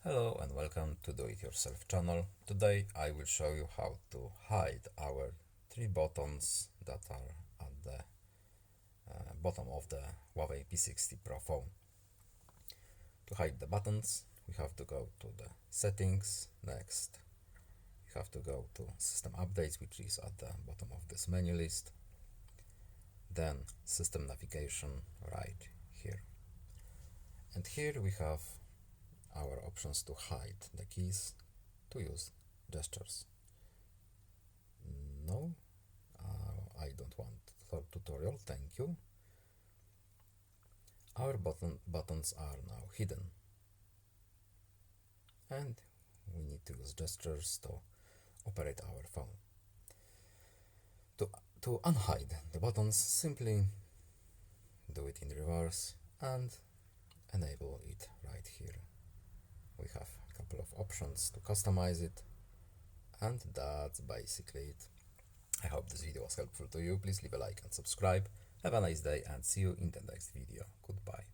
Hello and welcome to Do It Yourself channel. Today I will show you how to hide our three buttons that are at the bottom of the HUAWEI P60 Pro phone. To hide the buttons, we have to go to the settings. Next, you have to go to system updates, which is at the bottom of this menu list. Then system navigation right here. And here we have our options to hide the keys, to use gestures. No, I don't want tutorial, thank you. Our buttons are now hidden, and we need to use gestures to operate our phone. To unhide the buttons, simply do it in reverse and enable it right here. We have a couple of options to customize it, and that's basically it. I hope this video was helpful to you. Please leave a like and subscribe. Have a nice day and see you in the next video. Goodbye.